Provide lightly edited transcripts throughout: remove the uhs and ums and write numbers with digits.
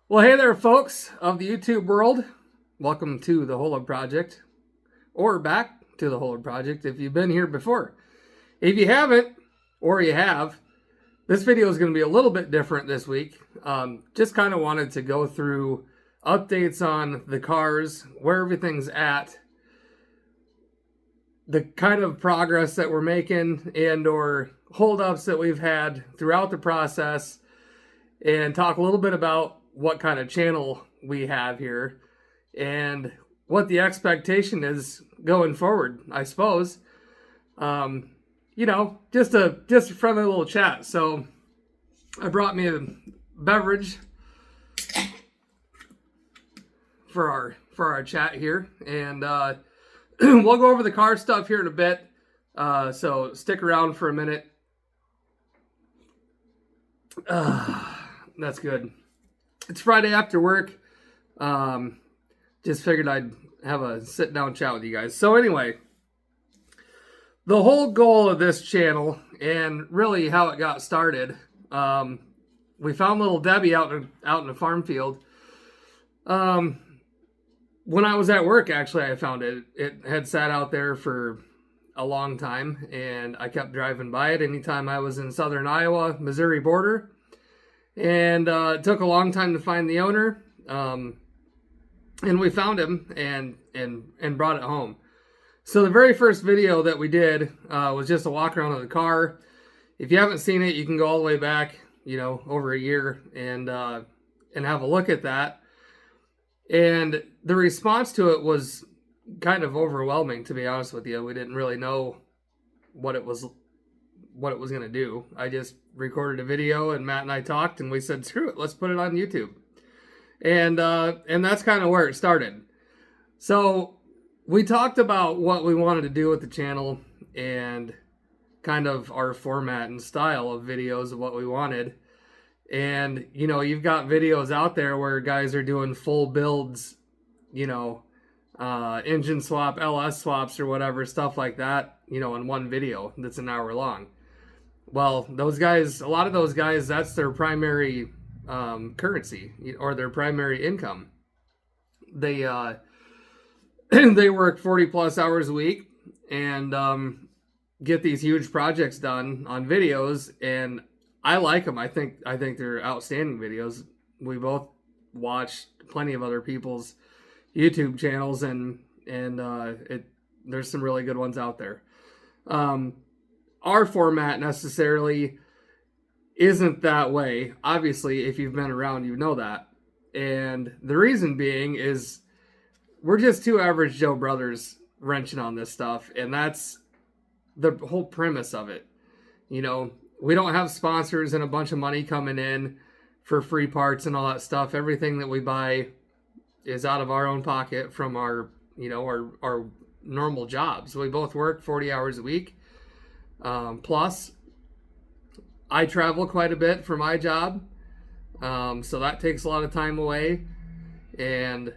Well, hey there, folks of the YouTube world. Welcome to the Holub Project, or back to the Holub Project if you've been here before. If you haven't, or you have, this video is going to be a little bit different this week. Just kind of wanted to go through updates on the cars, where everything's at, the kind of progress that we're making, and or holdups that we've had throughout the process, and talk a little bit about what kind of channel we have here and what the expectation is going forward, I suppose. Just a friendly little chat. So I brought me a beverage for our chat here, and we'll go over the car stuff here in a bit. So stick around for a minute. That's good. It's Friday after work. Just figured I'd have a sit down chat with you guys. So anyway, the whole goal of this channel and really how it got started, we found little Debbie out in the farm field. When I was at work, actually, I found it. It had sat out there for a long time, and I kept driving by it anytime I was in southern Iowa, Missouri border. And it took a long time to find the owner, and we found him and brought it home. So the very first video that we did was just a walk around of the car. If you haven't seen it, you can go all the way back, over a year and have a look at that. And the response to it was kind of overwhelming, to be honest with you. We didn't really know what it was going to do. I just recorded a video, and Matt and I talked, and we said, screw it, let's put it on YouTube. And that's kind of where it started. So we talked about what we wanted to do with the channel and kind of our format and style of videos of what we wanted. And, you've got videos out there where guys are doing full builds, engine swap, LS swaps or whatever, stuff like that, in one video that's an hour long. Well, those guys, a lot of those guys, that's their primary currency or their primary income. They they work 40 plus hours a week and get these huge projects done on videos, and I like them. I think they're outstanding videos. We both watch plenty of other people's YouTube channels, and there's some really good ones out there. Our format necessarily isn't that way. Obviously, if you've been around, you know that. And the reason being is we're just two average Joe brothers wrenching on this stuff. And that's the whole premise of it. We don't have sponsors and a bunch of money coming in for free parts and all that stuff. Everything that we buy is out of our own pocket from our normal jobs. We both work 40 hours a week. Plus, I travel quite a bit for my job, so that takes a lot of time away, and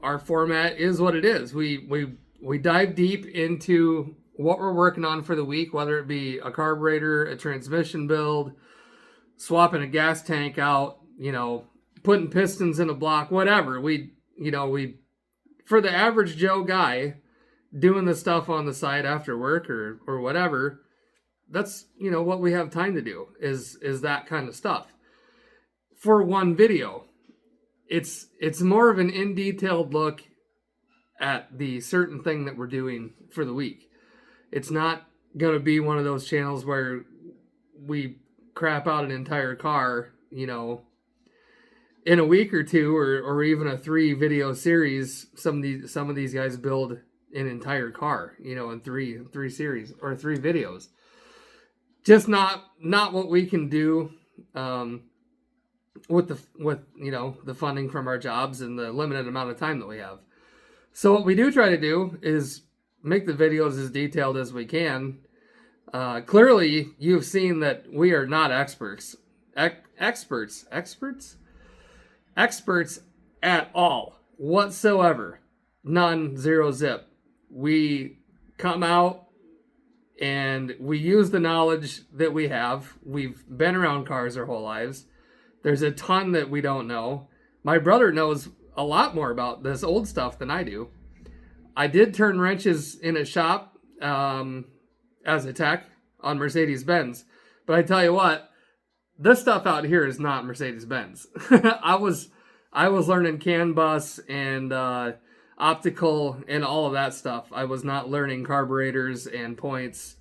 our format is what it is. We dive deep into what we're working on for the week, whether it be a carburetor, a transmission build, swapping a gas tank out, putting pistons in a block, whatever. We for the average Joe guy doing the stuff on the side after work or whatever, that's what we have time to do is that kind of stuff. For one video, it's more of an in detailed look at the certain thing that we're doing for the week. It's not going to be one of those channels where we crap out an entire car in a week or two, or even a 3 video series. Some of these guys build an entire car, in three series or 3 videos. Just not what we can do with the funding from our jobs and the limited amount of time that we have. So what we do try to do is make the videos as detailed as we can. Clearly, you've seen that we are not experts at all whatsoever. None, zero, zip. We come out and we use the knowledge that we have. We've been around cars our whole lives. There's a ton that we don't know. My brother knows a lot more about this old stuff than I do. I did turn wrenches in a shop as a tech on Mercedes-Benz. But I tell you what, this stuff out here is not Mercedes-Benz. I was learning CAN bus and optical and all of that stuff. I was not learning carburetors and points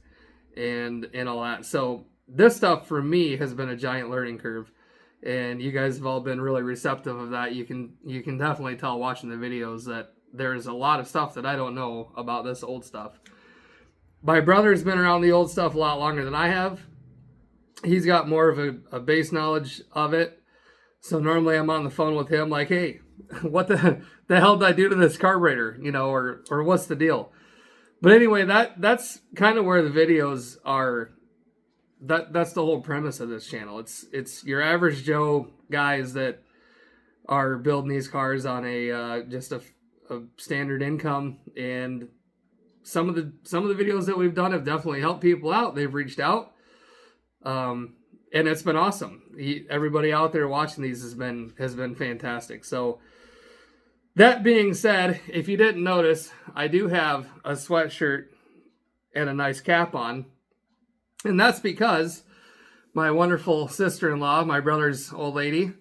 and all that. So this stuff for me has been a giant learning curve. And you guys have all been really receptive of that. You can definitely tell watching the videos that there's a lot of stuff that I don't know about this old stuff. My brother's been around the old stuff a lot longer than I have. He's got more of a base knowledge of it. So normally I'm on the phone with him like, hey, what the hell did I do to this carburetor? You know, or what's the deal? But anyway, that's kind of where the videos are. That's the whole premise of this channel. It's your average Joe guys that are building these cars on just a standard income, and some of the videos that we've done have definitely helped people out. They've reached out, and it's been awesome. Everybody out there watching these has been fantastic. So that being said, if you didn't notice, I do have a sweatshirt and a nice cap on. And that's because my wonderful sister-in-law, my brother's old lady,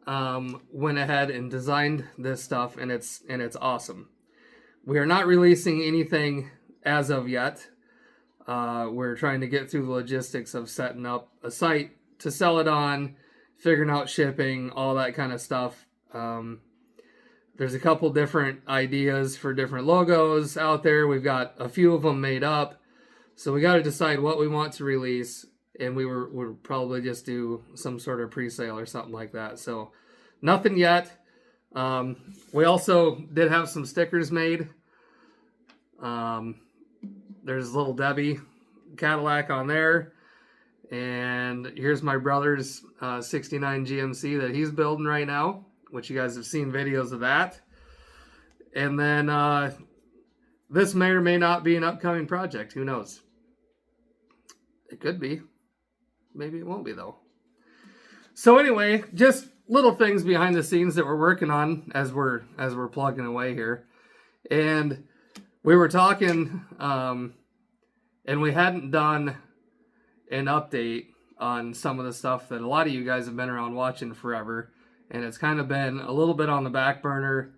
went ahead and designed this stuff, and it's awesome. We are not releasing anything as of yet. We're trying to get through the logistics of setting up a site to sell it on, figuring out shipping, all that kind of stuff. There's a couple different ideas for different logos out there. We've got a few of them made up. So we got to decide what we want to release, and we'll probably just do some sort of pre-sale or something like that. So nothing yet. We also did have some stickers made. There's little Debbie Cadillac on there, and here's my brother's 69 GMC that he's building right now, which you guys have seen videos of that. And then this may or may not be an upcoming project. Who knows? It could be. Maybe it won't be, though. So anyway, just little things behind the scenes that we're working on as we're plugging away here. And we were talking, and we hadn't done an update on some of the stuff that a lot of you guys have been around watching forever. And it's kind of been a little bit on the back burner.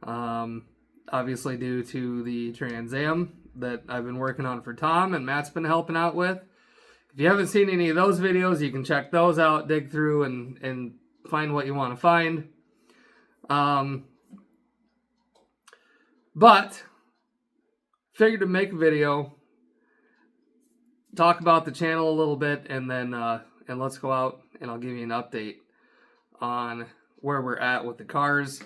Obviously due to the Trans Am that I've been working on for Tom and Matt's been helping out with. If you haven't seen any of those videos, you can check those out, dig through and find what you want to find. But figured to make a video, talk about the channel a little bit, and then and let's go out and I'll give you an update on where we're at with the cars.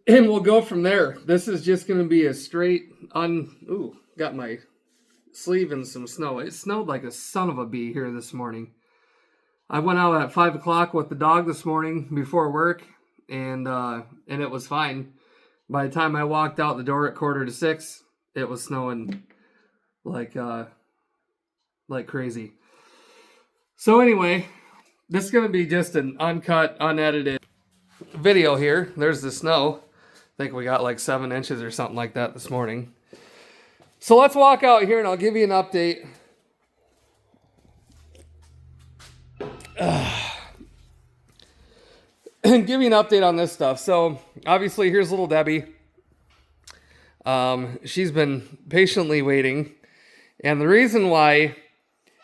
And we'll go from there. This is just going to be a straight got my sleeve in some snow. It snowed like a son of a bee here this morning. I went out at 5 o'clock with the dog this morning before work, and it was fine. By the time I walked out the door at 5:45, it was snowing like crazy. So anyway, this is going to be just an uncut, unedited video here. There's the snow. I think we got like 7 inches or something like that this morning. So let's walk out here and I'll give you an update. And give you an update on this stuff. So obviously here's little Debbie. She's been patiently waiting. And the reason why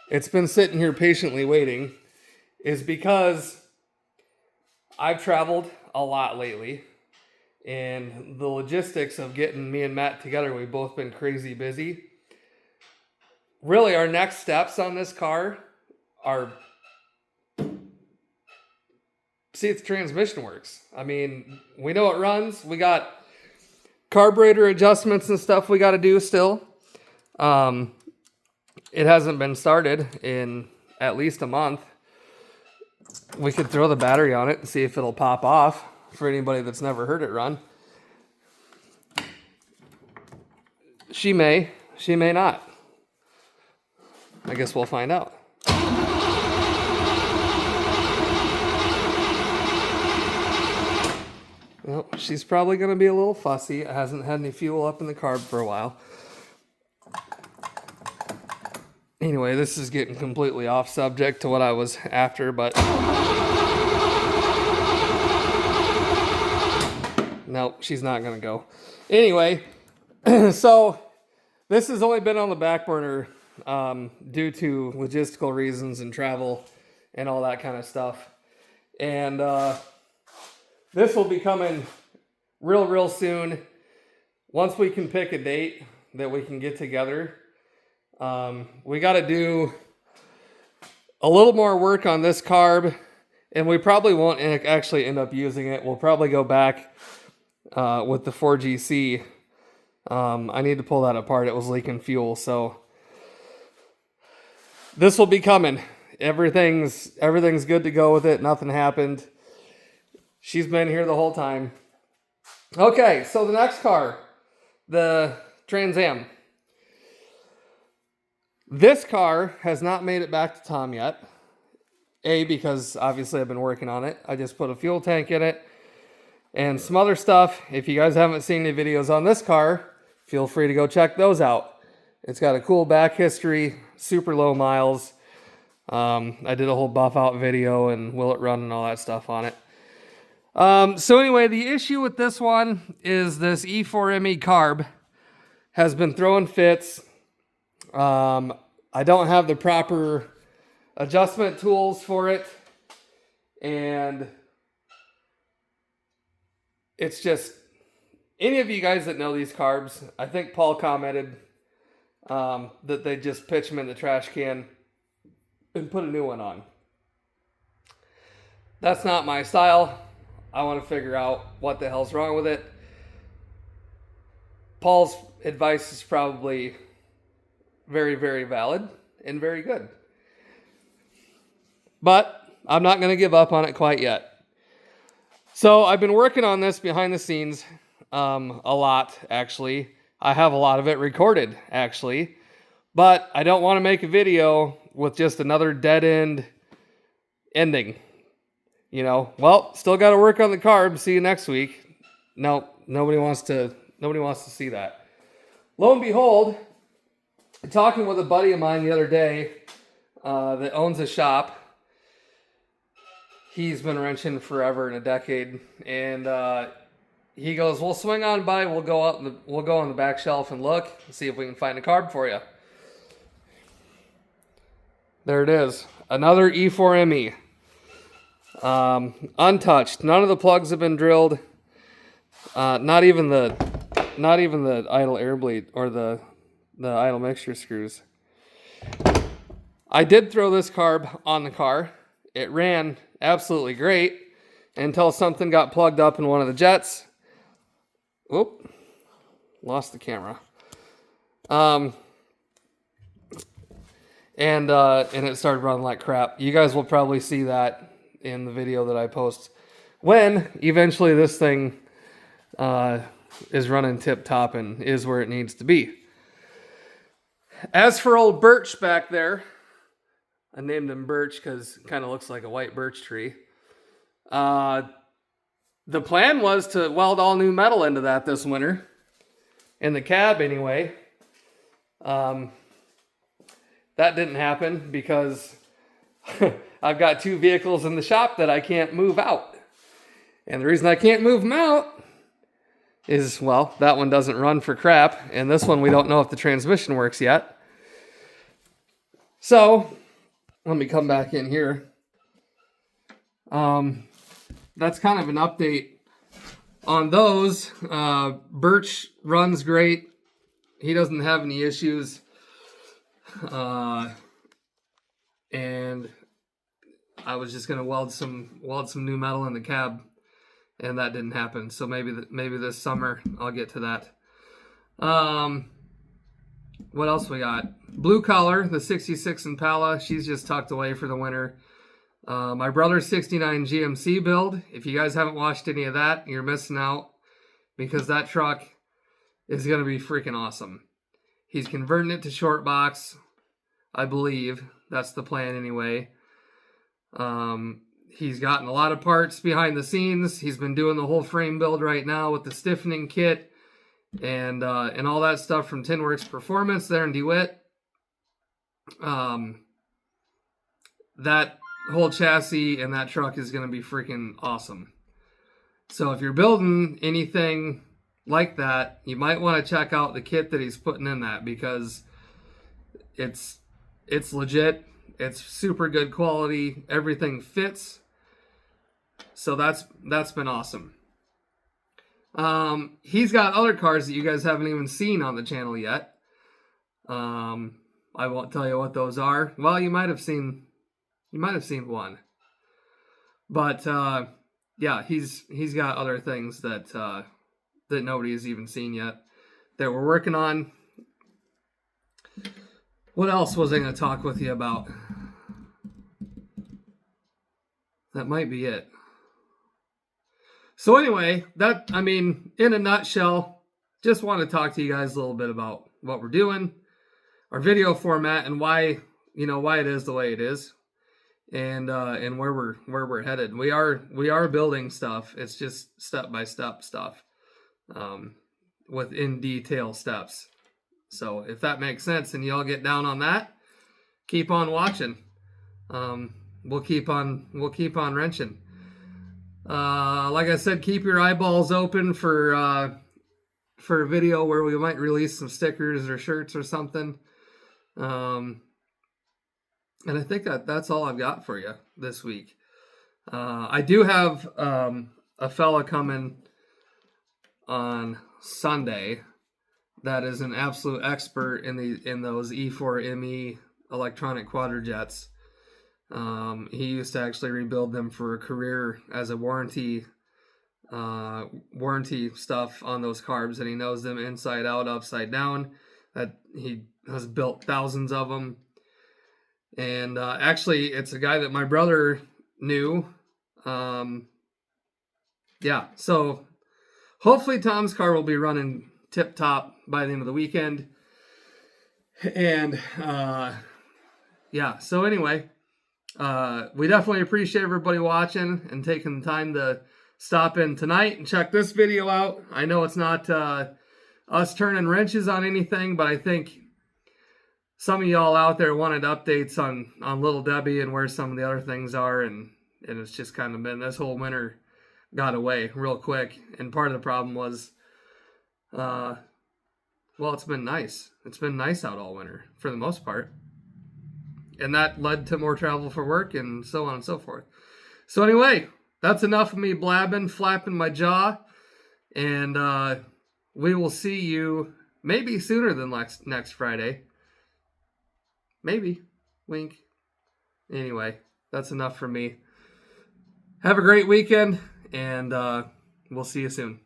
it's been sitting here patiently waiting is because I've traveled a lot lately. And the logistics of getting me and Matt together, we've both been crazy busy. Really, our next steps on this car are see if the transmission works. I mean, we know it runs. We got carburetor adjustments and stuff we got to do still. It hasn't been started in at least a month. We could throw the battery on it and see if it'll pop off. For anybody that's never heard it run. She may not. I guess we'll find out. she's probably going to be a little fussy. It hasn't had any fuel up in the carb for a while. Anyway, this is getting completely off subject to what I was after, but nope, she's not going to go. Anyway, so this has only been on the back burner due to logistical reasons and travel and all that kind of stuff. And this will be coming real soon. Once we can pick a date that we can get together. We got to do a little more work on this carb, and we probably won't actually end up using it. We'll probably go back with the 4GC. I need to pull that apart. It was leaking fuel, so this will be coming. Everything's good to go with it. Nothing happened. She's been here the whole time. Okay, so the next car, the Trans Am. This car has not made it back to Tom yet. Because obviously I've been working on it. I just put a fuel tank in it and some other stuff. If you guys haven't seen any videos on this car, feel free to go check those out. It's got a cool back history, super low miles. I did a whole buff out video and will it run and all that stuff on it. So anyway, the issue with this one is this E4ME carb has been throwing fits. I don't have the proper adjustment tools for it, and it's just, any of you guys that know these carbs, I think Paul commented that they just pitch them in the trash can and put a new one on. That's not my style. I want to figure out what the hell's wrong with it. Paul's advice is probably very valid and very good. But I'm not going to give up on it quite yet. So I've been working on this behind the scenes a lot, actually. I have a lot of it recorded, actually. But I don't want to make a video with just another dead-end ending. You know, well, still got to work on the carb. See you next week. No, nobody wants to see that. Lo and behold, talking with a buddy of mine the other day that owns a shop. He's been wrenching forever and a decade, and he goes, "We'll swing on by. We'll go on the back shelf and look and see if we can find a carb for you." There it is, another E4ME, untouched. None of the plugs have been drilled. Not even the idle air bleed or the idle mixture screws. I did throw this carb on the car. It ran absolutely great until something got plugged up in one of the jets. Oop, lost the camera. And it started running like crap. You guys will probably see that in the video that I post when eventually this thing is running tip-top and is where it needs to be. As for old Birch back there, I named him Birch because it kind of looks like a white birch tree. The plan was to weld all new metal into that this winter. In the cab, anyway. That didn't happen because I've got 2 vehicles in the shop that I can't move out. And the reason I can't move them out is, well, that one doesn't run for crap. And this one, we don't know if the transmission works yet. So let me come back in here. That's kind of an update on those. Birch runs great. He doesn't have any issues. And I was just gonna weld some new metal in the cab, and that didn't happen. So maybe this summer I'll get to that. What else we got? Blue Collar, the 66 Impala. She's just tucked away for the winter. My brother's 69 GMC build. If you guys haven't watched any of that, you're missing out because that truck is going to be freaking awesome. He's converting it to short box, I believe. That's the plan anyway. He's gotten a lot of parts behind the scenes. He's been doing the whole frame build right now with the stiffening kit and all that stuff from Tinworks Performance there in DeWitt. That whole chassis and that truck is going to be freaking awesome. So if you're building anything like that, you might want to check out the kit that he's putting in that, because it's legit. It's super good quality. Everything fits. So that's been awesome. He's got other cars that you guys haven't even seen on the channel yet. I won't tell you what those are. Well, you might have seen one. But yeah, he's got other things that that nobody has even seen yet that we're working on. What else was I going to talk with you about? That might be it. So anyway, in a nutshell, just want to talk to you guys a little bit about what we're doing, our video format, and why it is the way it is, and where we're headed. We are building stuff. It's just step by step stuff, with in detail steps. So if that makes sense and y'all get down on that, keep on watching. We'll keep on wrenching. Like I said, keep your eyeballs open for a video where we might release some stickers or shirts or something. And I think that's all I've got for you this week. I do have a fella coming on Sunday that is an absolute expert in those E4ME electronic quadrajets. He used to actually rebuild them for a career as a warranty stuff on those carbs, and he knows them inside out, upside down. That he has built thousands of them. And actually, it's a guy that my brother knew. Yeah, so hopefully Tom's car will be running tip top by the end of the weekend. And yeah, so anyway, we definitely appreciate everybody watching and taking the time to stop in tonight and check this video out. I know it's not us turning wrenches on anything, but I think some of y'all out there wanted updates on Little Debbie and where some of the other things are, and it's just kind of been, this whole winter got away real quick. And part of the problem was, well, it's been nice. It's been nice out all winter for the most part. And that led to more travel for work and so on and so forth. So anyway, that's enough of me blabbing, flapping my jaw. And we will see you maybe sooner than next Friday. Maybe. Wink. Anyway, that's enough for me. Have a great weekend, and we'll see you soon.